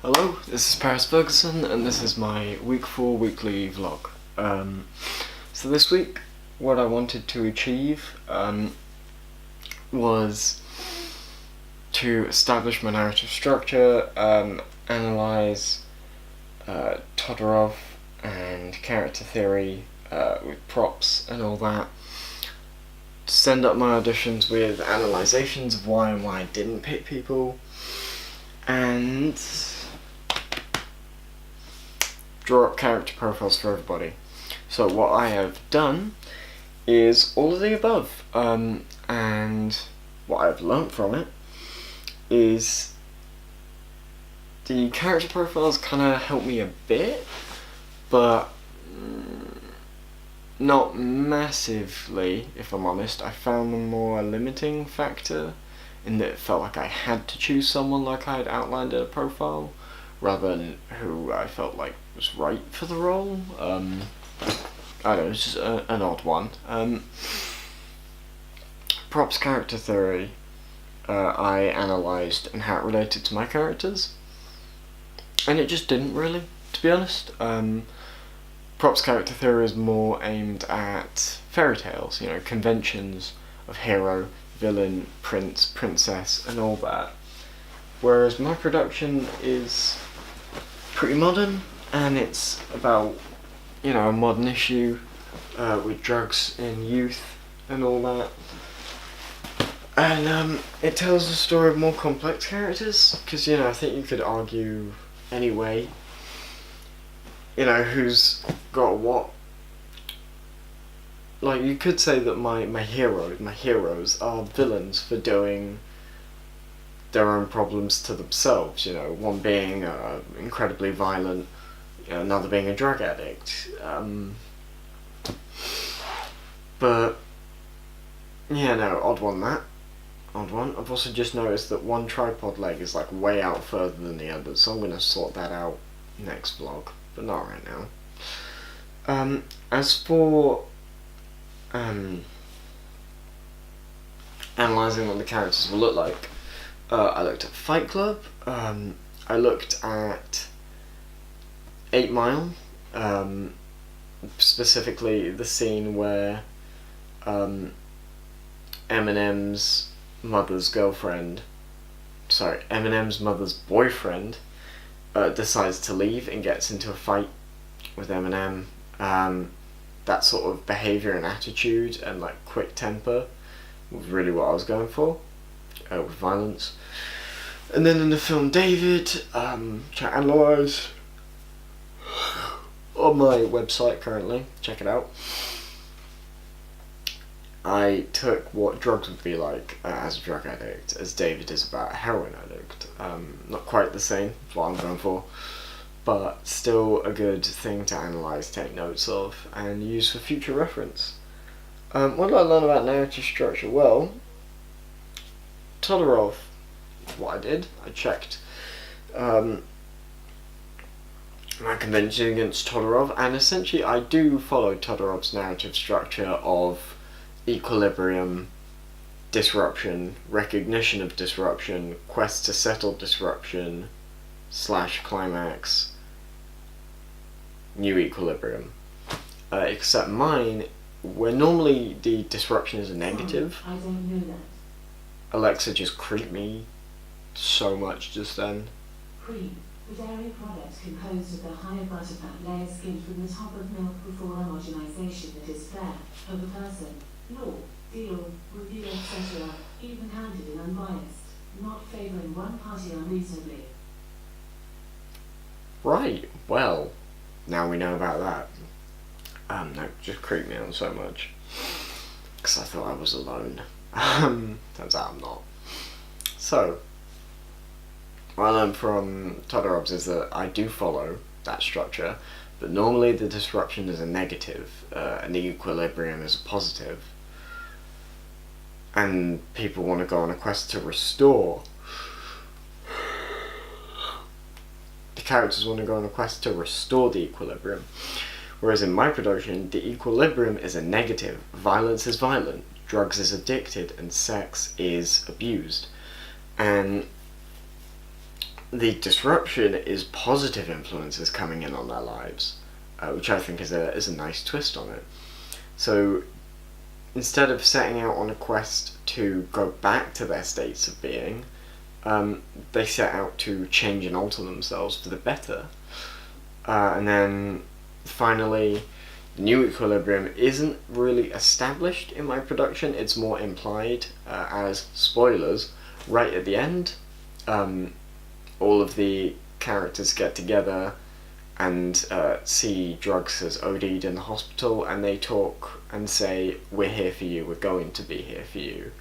Hello, this is Paris Ferguson, and this is my week 4 weekly vlog. So this week, what I wanted to achieve was to establish my narrative structure, analyze Todorov and character theory with props and all that, send up my auditions with analyzations of why and why I didn't pick people, and draw up character profiles for everybody. So what I have done is all of the above, and what I've learnt from it is the character profiles kind of help me a bit, but not massively, if I'm honest. I found them more a limiting factor in that it felt like I had to choose someone like I had outlined in a profile, rather than who I felt like was right for the role. I don't know, it's just an odd one. Props character theory, I analysed and how it related to my characters, and it just didn't really, to be honest. Props character theory is more aimed at fairy tales, you know, conventions of hero, villain, prince, princess, and all that. Whereas my production is pretty modern, and it's about, you know, a modern issue with drugs in youth and all that. And it tells the story of more complex characters, because, you know, I think you could argue anyway, you know, who's got what. Like, you could say that my heroes are villains for doing their own problems to themselves, you know, one being incredibly violent, another being a drug addict. But yeah, no, odd one. I've also just noticed that one tripod leg is like way out further than the others, so I'm going to sort that out next vlog, but not right now. As for analysing what the characters will look like, I looked at Fight Club, I looked at 8 Mile, specifically the scene where Eminem's mother's boyfriend decides to leave and gets into a fight with Eminem. That sort of behaviour and attitude and like quick temper was really what I was going for, with violence. And then in the film David, which I analyse on my website currently, check it out, I took what drugs would be like as a drug addict, as David is about a heroin addict. Not quite the same, that's what I'm going for, but still a good thing to analyse, take notes of, and use for future reference. What did I learn about narrative structure? Well, Todorov, what I did, I checked my convention against Todorov, and essentially I do follow Todorov's narrative structure of equilibrium, disruption, recognition of disruption, quest to settle disruption, / climax, new equilibrium. Except mine, where normally the disruption is a negative. I don't know that. Alexa just creeped me so much just then. Cream, the dairy product composed of the higher butterfat layer skimmed from the top of milk before homogenization that is fair, of a person, law, deal, review, etc., even-handed and unbiased, not favouring one party unreasonably. Right, well, now we know about that. No, just creeped me on so much, because I thought I was alone. Turns out I'm not. So, what I learned from Todorov's is that I do follow that structure, but normally the disruption is a negative, and the equilibrium is a positive. And people want to go on a quest to restore. The characters want to go on a quest to restore the equilibrium. Whereas in my production, the equilibrium is a negative. Violence is violent, drugs is addicted, and sex is abused. And the disruption is positive influences coming in on their lives, which I think is a nice twist on it. So instead of setting out on a quest to go back to their states of being, they set out to change and alter themselves for the better. And then finally, new equilibrium isn't really established in my production, it's more implied as spoilers. Right at the end, all of the characters get together and see Drugs has OD'd in the hospital, and they talk and say, "We're here for you, we're going to be here for you."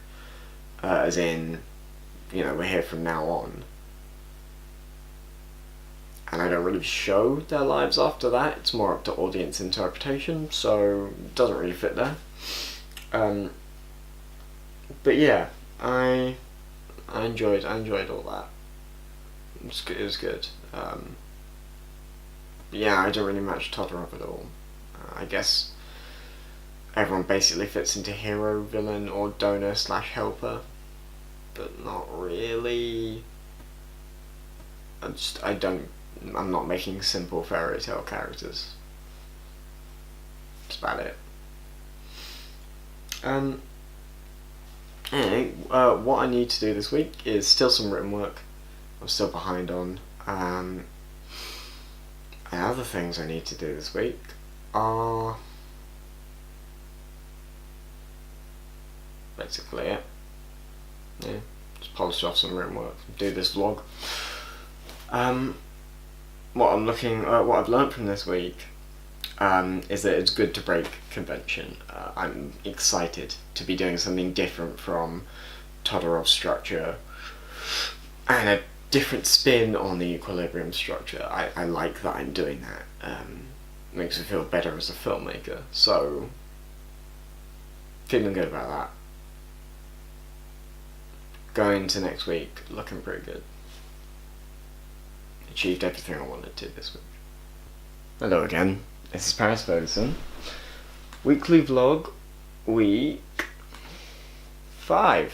As in, we're here from now on. And I don't really show their lives after that, it's more up to audience interpretation, so it doesn't really fit there. But yeah, I enjoyed all that. It was good. Yeah, I don't really match Todorov at all. I guess everyone basically fits into hero, villain, or donor/helper, but not really. I'm not making simple fairy tale characters. That's about it. Anyway, what I need to do this week is still some written work. I'm still behind on. And other things I need to do this week are basically it. Yeah, just polish off some written work, do this vlog. What I've learned from this week is that it's good to break convention. I'm excited to be doing something different from Todorov's structure and a different spin on the equilibrium structure. I like that I'm doing that. Makes me feel better as a filmmaker. So, feeling good about that. Going into next week, looking pretty good. Achieved everything I wanted to this week. Hello again, this is Paris Ferguson. Weekly vlog, week 5.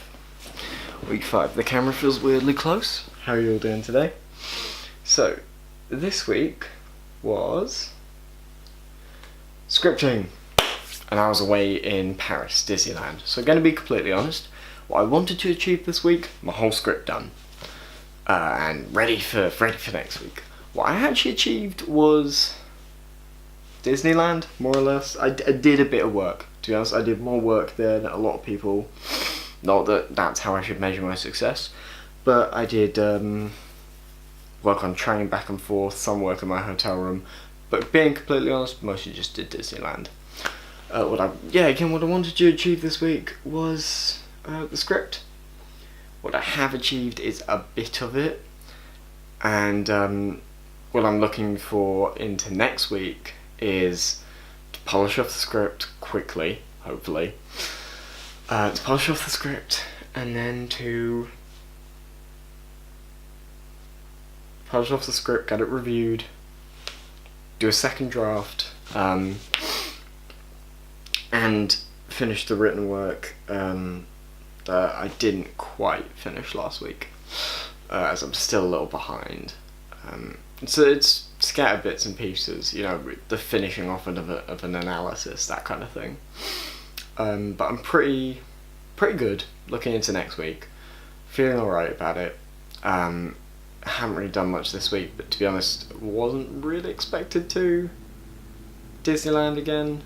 Week 5. The camera feels weirdly close. How are you all doing today? So, this week was scripting. And I was away in Paris, Disneyland. So, going to be completely honest, what I wanted to achieve this week, my whole script done. And ready for next week. What I actually achieved was Disneyland, more or less. I did a bit of work, to be honest. I did more work there than a lot of people. Not that that's how I should measure my success, but I did work on train back and forth, some work in my hotel room, but being completely honest, mostly just did Disneyland. What I wanted to achieve this week was the script. What I have achieved is a bit of it, and what I'm looking for into next week is to polish off the script quickly, hopefully. To polish off the script, and then to polish off the script, get it reviewed, do a second draft, and finish the written work that I didn't quite finish last week, as I'm still a little behind. So it's scattered bits and pieces, the finishing off of an analysis, that kind of thing. But I'm pretty good looking into next week, feeling alright about it. I haven't really done much this week, but to be honest, wasn't really expected to. Disneyland again.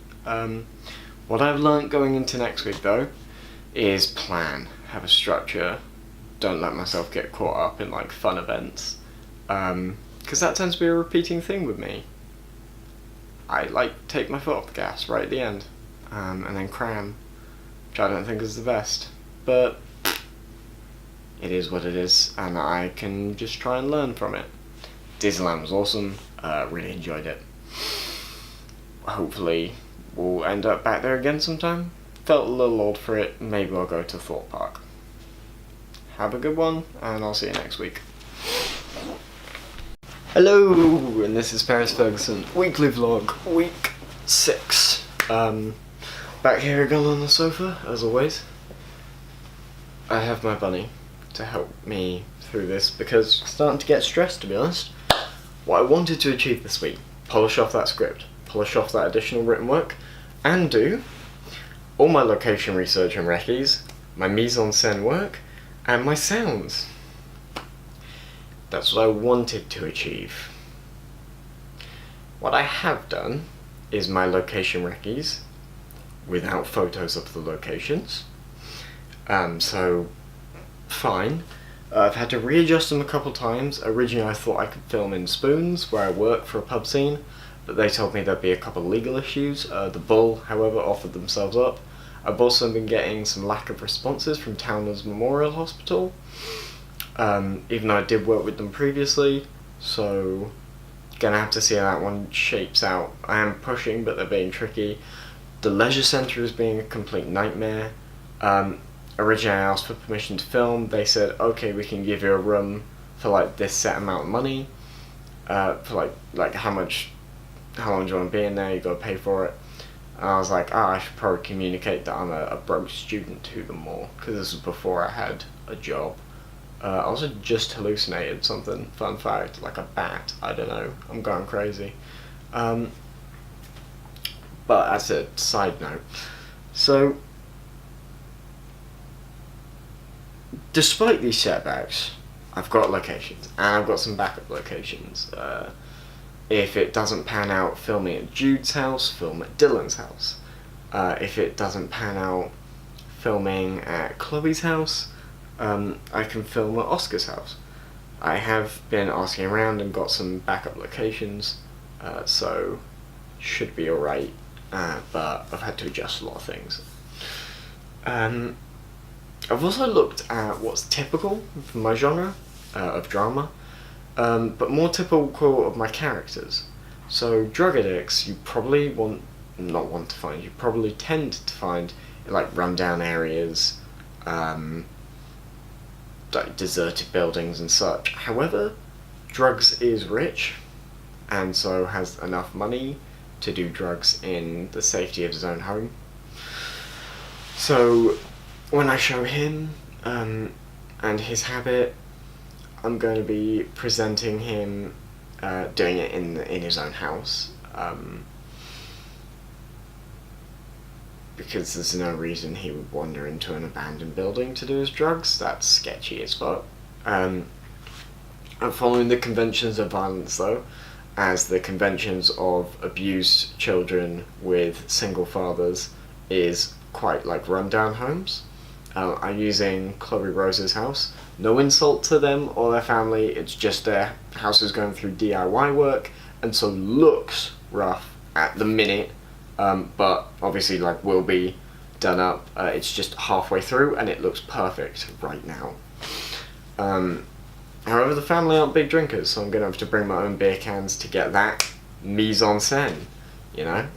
What I've learnt going into next week though is plan, have a structure, don't let myself get caught up in fun events, because that tends to be a repeating thing with me. I take my foot off the gas right at the end, and then cram, which I don't think is the best, but it is what it is, and I can just try and learn from it. Disneyland was awesome, really enjoyed it. Hopefully we'll end up back there again sometime. Felt a little old for it, maybe I'll go to Thorpe Park. Have a good one, and I'll see you next week. Hello, and this is Paris Ferguson, weekly vlog, week 6. Back here again on the sofa, as always. I have my bunny. to help me through this because I'm starting to get stressed, to be honest. What I wanted to achieve this week: polish off that script, polish off that additional written work, and do all my location research and recce's, my mise-en-scène work, and my sounds. That's what I wanted to achieve. What I have done is my location recce's without photos of the locations. So, fine. I've had to readjust them a couple times. Originally I thought I could film in Spoons, where I work for a pub scene, but they told me there'd be a couple of legal issues. The Bull, however, offered themselves up. I've also been getting some lack of responses from Towner's Memorial Hospital, even though I did work with them previously, so gonna have to see how that one shapes out. I am pushing, but they're being tricky. The leisure centre is being a complete nightmare. Originally I asked for permission to film. They said, okay, we can give you a room for like this set amount of money, for like how long do you want to be in there, you gotta pay for it. And I was like, I should probably communicate that I'm a broke student to them more, because this was before I had a job. I also just hallucinated something, fun fact, like a bat, I don't know, I'm going crazy. But as a side note, so despite these setbacks, I've got locations, and I've got some backup locations. If it doesn't pan out filming at Jude's house, film at Dylan's house. If it doesn't pan out filming at Chloe's house, I can film at Oscar's house. I have been asking around and got some backup locations, so should be alright, but I've had to adjust a lot of things. I've also looked at what's typical for my genre of drama, but more typical of my characters. So drug addicts, you probably you probably tend to find in like rundown areas, like deserted buildings and such. However, drugs is rich, and so has enough money to do drugs in the safety of his own home. So when I show him and his habit, I'm going to be presenting him doing it in his own house, because there's no reason he would wander into an abandoned building to do his drugs. That's sketchy as fuck. I'm following the conventions of violence though, as the conventions of abused children with single fathers is quite like rundown homes. I'm using Chloe Rose's house. No insult to them or their family, it's just their house is going through DIY work, and so looks rough at the minute, but obviously like will be done up. It's just halfway through and it looks perfect right now. However, the family aren't big drinkers, so I'm going to have to bring my own beer cans to get that mise-en-scène, you know.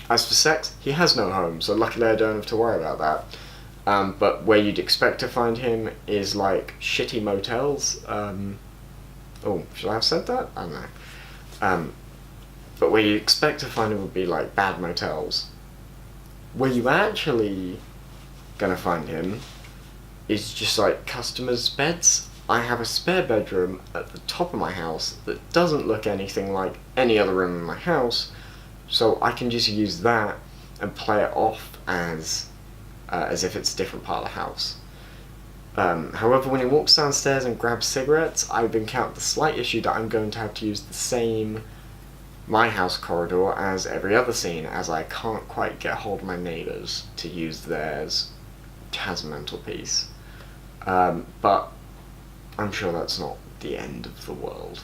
As for sex, he has no home, so luckily I don't have to worry about that. But where you'd expect to find him is like shitty motels. Oh, should I have said that? I don't know. But where you expect to find him would be like bad motels. Where you actually gonna find him is just like customers' beds. I have a spare bedroom at the top of my house that doesn't look anything like any other room in my house, so I can just use that and play it off as if it's a different part of the house. However, when he walks downstairs and grabs cigarettes, I've encountered the slight issue that I'm going to have to use the same my house corridor as every other scene, as I can't quite get hold of my neighbours to use theirs as a mantelpiece. But I'm sure that's not the end of the world.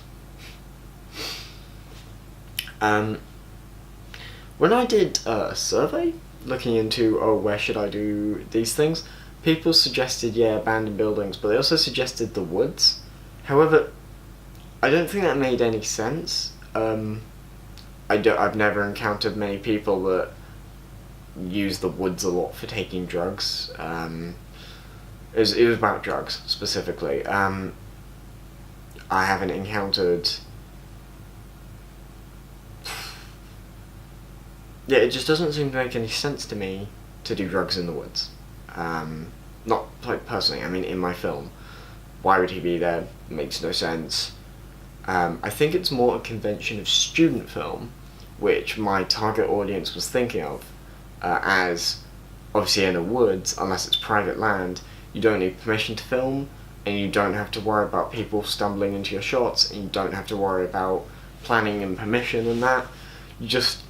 When I did a survey looking into, where should I do these things, people suggested, abandoned buildings, but they also suggested the woods. However, I don't think that made any sense. I've never encountered many people that use the woods a lot for taking drugs. It was about drugs, specifically. I haven't encountered... Yeah, it just doesn't seem to make any sense to me to do drugs in the woods. not like personally, I mean in my film. Why would he be there? Makes no sense. I think it's more a convention of student film, which my target audience was thinking of, as obviously in the woods, unless it's private land, you don't need permission to film, and you don't have to worry about people stumbling into your shots, and you don't have to worry about planning and permission and that. You just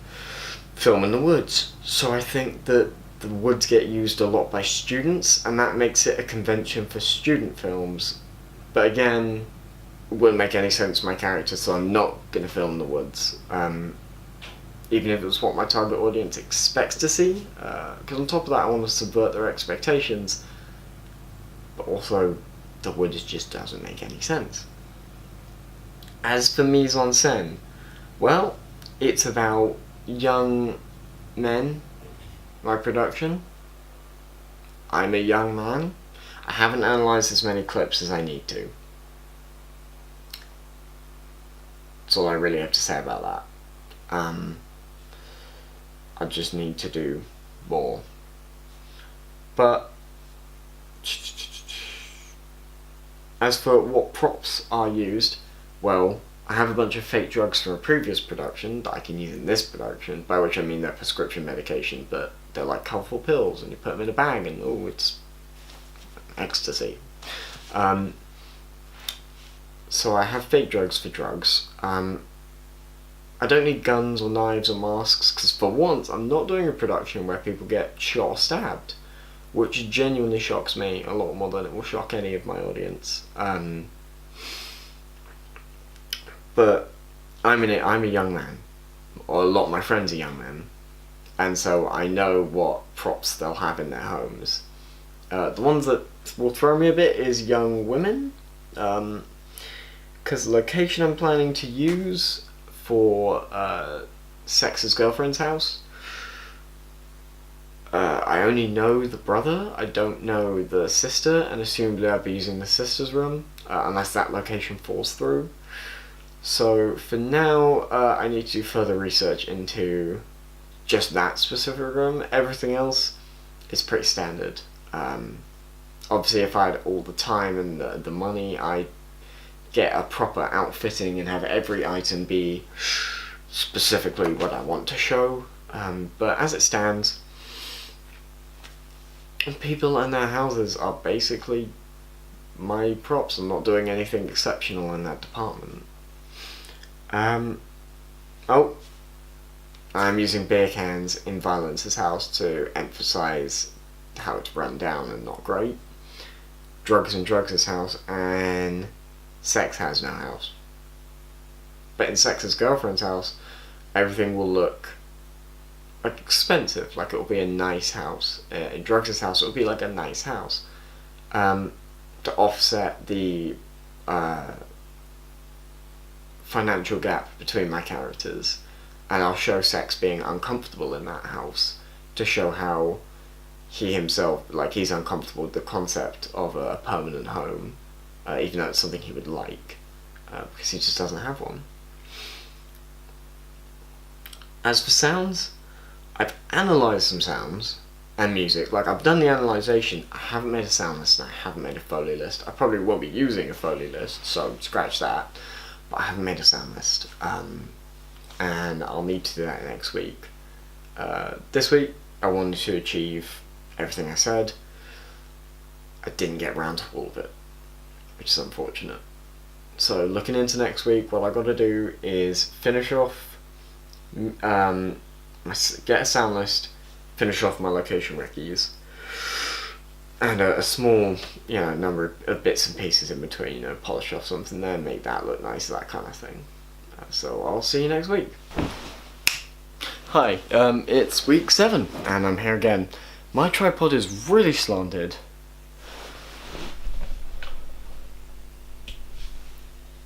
film in the woods. So I think that the woods get used a lot by students, and that makes it a convention for student films. But again, it wouldn't make any sense to my character, so I'm not going to film in the woods. Even if it's what my target audience expects to see, because on top of that I want to subvert their expectations, but also the woods just doesn't make any sense. As for mise en scène, well, it's about young men, my production. I'm a young man. I haven't analysed as many clips as I need to. That's all I really have to say about that. I just need to do more. But as for what props are used, well, I have a bunch of fake drugs from a previous production that I can use in this production, by which I mean they're prescription medication, but they're like colourful pills, and you put them in a bag, and oh, it's ecstasy. So I have fake drugs for drugs. I don't need guns or knives or masks, because for once I'm not doing a production where people get shot or stabbed, which genuinely shocks me a lot more than it will shock any of my audience. But I'm a young man, or a lot of my friends are young men, and so I know what props they'll have in their homes. The ones that will throw me a bit is young women, because the location I'm planning to use for Sex's girlfriend's house, I only know the brother, I don't know the sister, and assumably I'll be using the sister's room, unless that location falls through. So for now, I need to do further research into just that specific room. Everything else is pretty standard. Obviously if I had all the time and the money, I'd get a proper outfitting and have every item be specifically what I want to show. But as it stands, people in their houses are basically my props. I'm not doing anything exceptional in that department. I'm using beer cans in Violence's house to emphasise how it's run down and not great. Drugs in Drugs' house, and Sex has no house. But in Sex's girlfriend's house, everything will look like expensive, like it will be a nice house. In Drugs' house, it will be like a nice house. To offset the financial gap between my characters, and I'll show Sex being uncomfortable in that house to show how he himself, like, he's uncomfortable with the concept of a permanent home, even though it's something he would like, because he just doesn't have one. As for sounds, I've analysed some sounds and music. Like, I've done the analysation, I haven't made a sound list, and I haven't made a Foley list. I probably won't be using a Foley list, so scratch that. But I haven't made a sound list, and I'll need to do that next week. This week, I wanted to achieve everything I said. I didn't get round to all of it, which is unfortunate. So looking into next week, what I got to do is finish off, get a sound list, finish off my location recce's, and a small, number of bits and pieces in between, polish off something there, make that look nice, that kind of thing. So I'll see you next week. Hi, it's week 7, and I'm here again. My tripod is really slanted.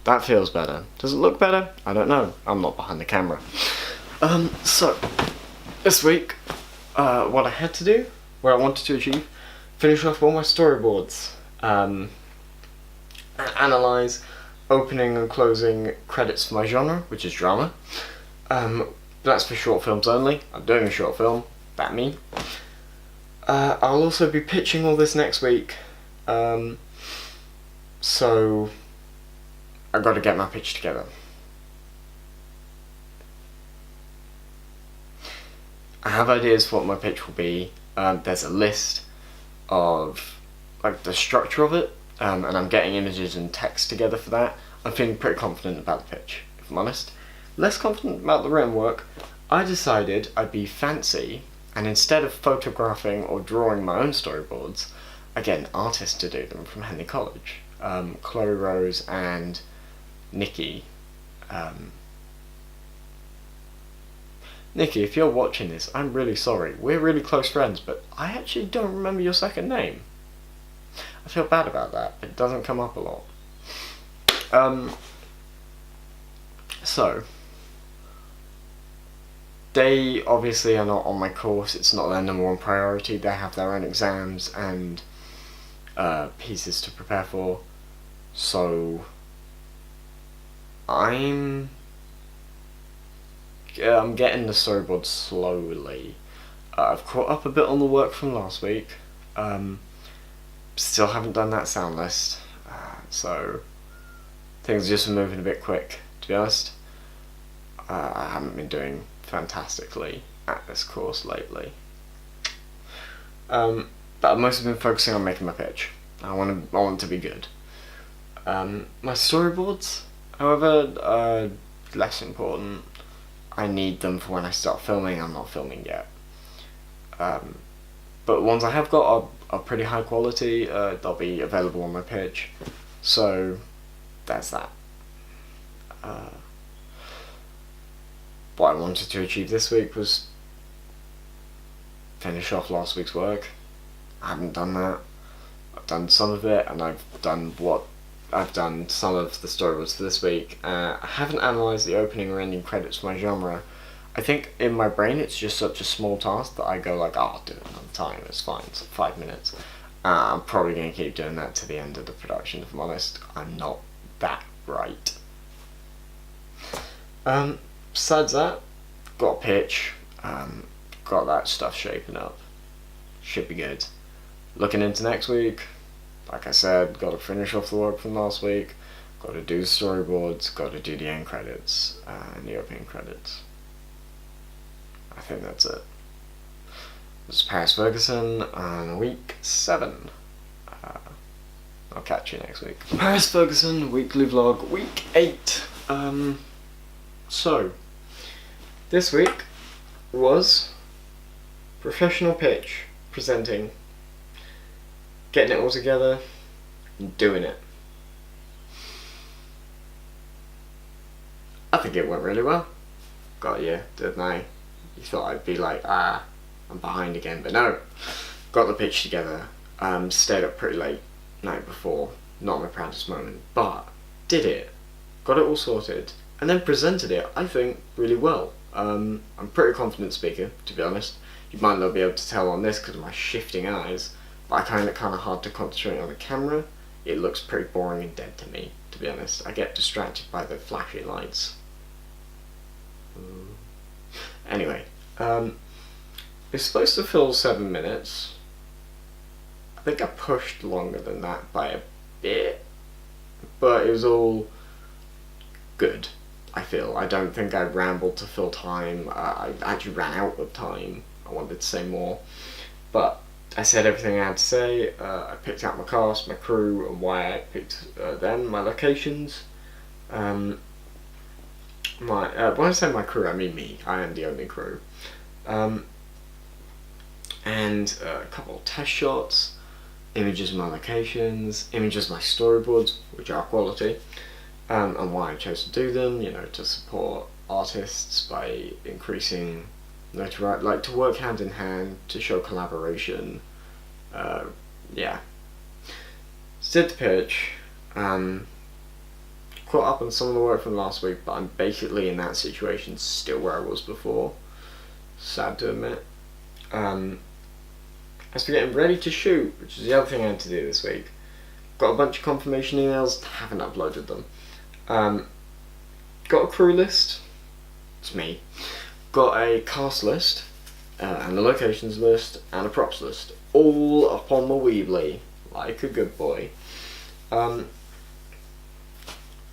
That feels better. Does it look better? I don't know. I'm not behind the camera. So, this week, what I had to do, what I wanted to achieve, finish off all my storyboards, analyse opening and closing credits for my genre, which is drama. That's for short films only. I'm doing a short film, that me. I'll also be pitching all this next week, so I've got to get my pitch together. I have ideas for what my pitch will be. There's a list of like the structure of it, and I'm getting images and text together for that. I'm feeling pretty confident about the pitch, if I'm honest. Less confident about the written work. I decided I'd be fancy, and instead of photographing or drawing my own storyboards, I get an artist to do them from Henley College. Chloe Rose and Nikki. Nikki, if you're watching this, I'm really sorry. We're really close friends, but I actually don't remember your second name. I feel bad about that. It doesn't come up a lot. So, they obviously are not on my course. It's not their number one priority. They have their own exams and pieces to prepare for. So, I'm getting the storyboard slowly. I've caught up a bit on the work from last week. Still haven't done that sound list. So, things are just moving a bit quick, to be honest. I haven't been doing fantastically at this course lately. But I've mostly been focusing on making my pitch. I want to be good. My storyboards, however, are less important. I need them for when I start filming. I'm not filming yet. But ones I have got are pretty high quality. They'll be available on my pitch. So, that's that. What I wanted to achieve this week was finish off last week's work. I haven't done that. I've done some of it, and I've done some of the storyboards for this week. I haven't analysed the opening or ending credits for my genre. I think in my brain it's just such a small task that I go like, I'll do it another time, it's fine, it's 5 minutes. I'm probably going to keep doing that to the end of the production, if I'm honest. I'm not that bright. Besides that, got a pitch, got that stuff shaping up. Should be good. Looking into next week, like I said, got to finish off the work from last week, got to do the storyboards, got to do the end credits, and the opening credits. I think that's it. This is Paris Ferguson on week 7. I'll catch you next week. Paris Ferguson weekly vlog, week 8. So, this week was professional pitch, presenting, getting it all together, and doing it. I think it went really well. Got you, didn't I? You thought I'd be like, I'm behind again, but no. Got the pitch together, stayed up pretty late night before, not my proudest moment, but did it, got it all sorted, and then presented it, I think, really well. I'm a pretty confident speaker, to be honest. You might not be able to tell on this because of my shifting eyes, but I find it kind of hard to concentrate on the camera. It looks pretty boring and dead to me, to be honest. I get distracted by the flashy lights. Anyway, it's supposed to fill 7 minutes. I think I pushed longer than that by a bit, but it was all good, I feel. I don't think I rambled to fill time. I actually ran out of time. I wanted to say more, but I said everything I had to say. I picked out my cast, my crew, and why I picked them, my locations. When I say my crew, I mean me. I am the only crew. And a couple of test shots, images of my locations, images of my storyboards, which are quality, and why I chose to do them, to support artists by increasing notoriety, like to work hand in hand, to show collaboration. Yeah. So did the pitch, caught up on some of the work from last week, but I'm basically in that situation still where I was before. Sad to admit. As for getting ready to shoot, which is the other thing I had to do this week, got a bunch of confirmation emails, haven't uploaded them. Got a crew list, it's me. Got a cast list, and a locations list, and a props list, all up on my Weebly, like a good boy. I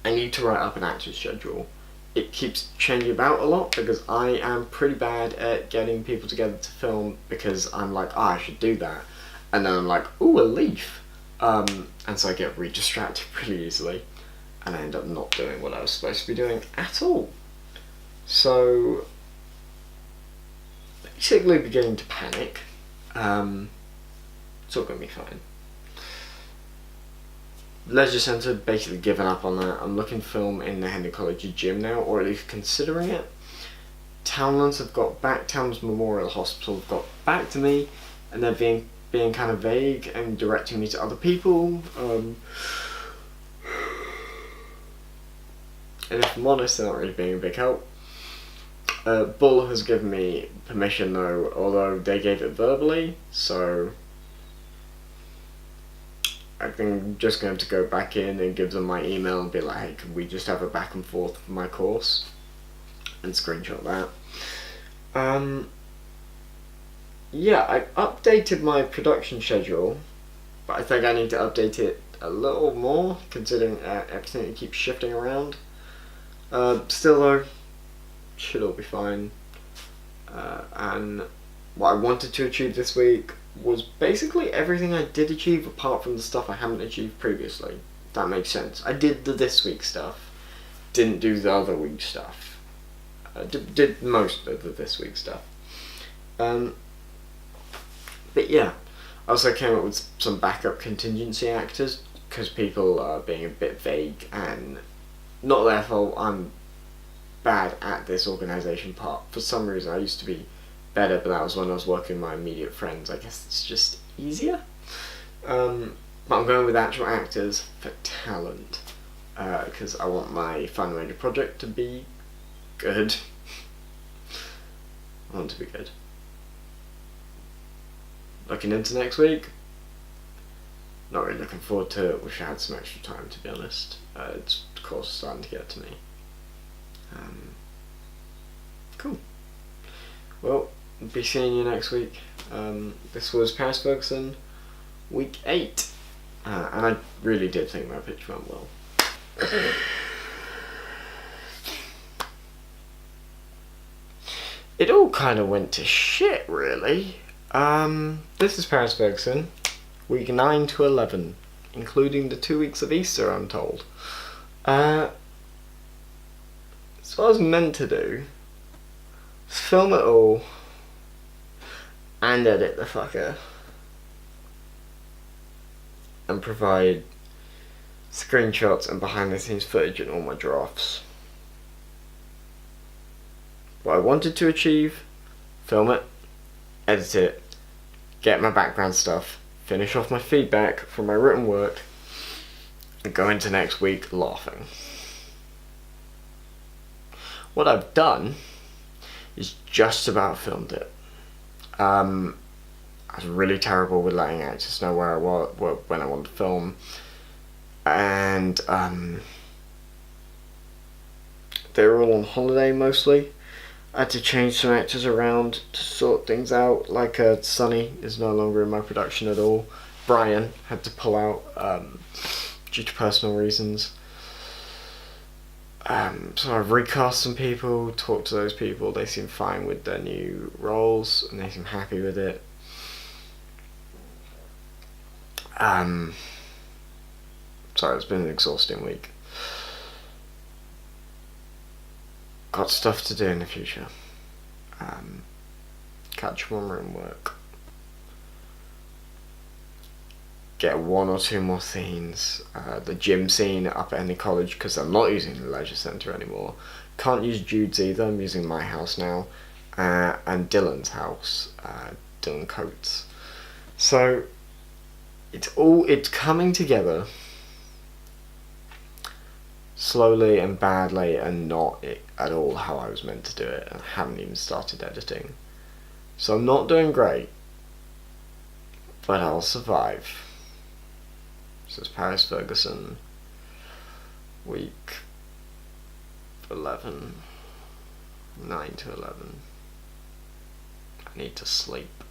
need to write up an actor's schedule. It keeps changing about a lot because I am pretty bad at getting people together to film, because I'm like, I should do that, and then I'm like, ooh, a leaf, and so I get re-distracted pretty easily, and I end up not doing what I was supposed to be doing at all. So, basically beginning to panic. It's all going to be fine. Leisure Centre, basically given up on that. I'm looking to film in the Henry College gym now, or at least considering it. Townlands have got back, Townlands Memorial Hospital have got back to me, and they're being kind of vague and directing me to other people. And if I'm honest, they're not really being a big help. Bull has given me permission though, although they gave it verbally, so I think I'm just going to go back in and give them my email and be like, hey, can we just have a back and forth for my course? And screenshot that. Yeah, I updated my production schedule, but I think I need to update it a little more, considering everything keeps shifting around. Still though, should all be fine. And what I wanted to achieve this week was basically everything I did achieve, apart from the stuff I haven't achieved previously. If that makes sense. I did the this week stuff, didn't do the other week stuff. Did most of the this week stuff. But yeah, I also came up with some backup contingency actors, because people are being a bit vague, and not their fault. I'm bad at this organisation part. For some reason I used to be better, but that was when I was working with my immediate friends. I guess it's just easier. But I'm going with actual actors for talent, because I want my Final Ranger project to be good. I want it to be good. Looking into next week, not really looking forward to it. Wish I had some extra time, to be honest. It's of course starting to get to me. Cool. Well, be seeing you next week. This was Paris Ferguson, week 8, and I really did think my pitch went well. It all kind of went to shit, really. This is Paris Ferguson, week 9 to 11, including the 2 weeks of Easter, I'm told. So what I was meant to do is film it all and edit the fucker and provide screenshots and behind the scenes footage in all my drafts. What I wanted to achieve: film it, edit it, get my background stuff, finish off my feedback from my written work, and go into next week laughing. What I've done is just about filmed it. I was really terrible with letting actors know where I was, when I wanted to film, and they were all on holiday mostly. I had to change some actors around to sort things out, like Sonny is no longer in my production at all. Brian had to pull out due to personal reasons. So I've recast some people, talked to those people, they seem fine with their new roles, and they seem happy with it. Sorry, it's been an exhausting week. Got stuff to do in the future. Catch one room work. Get 1 or 2 more scenes. The gym scene up at Henry College, because I'm not using the Leisure Centre anymore. Can't use Jude's either, I'm using my house now. And Dylan's house, Dylan Coates. So it's coming together slowly and badly, and not at all how I was meant to do it, and I haven't even started editing. So I'm not doing great, but I'll survive. This is Paris Ferguson, week 11, 9 to 11. I need to sleep.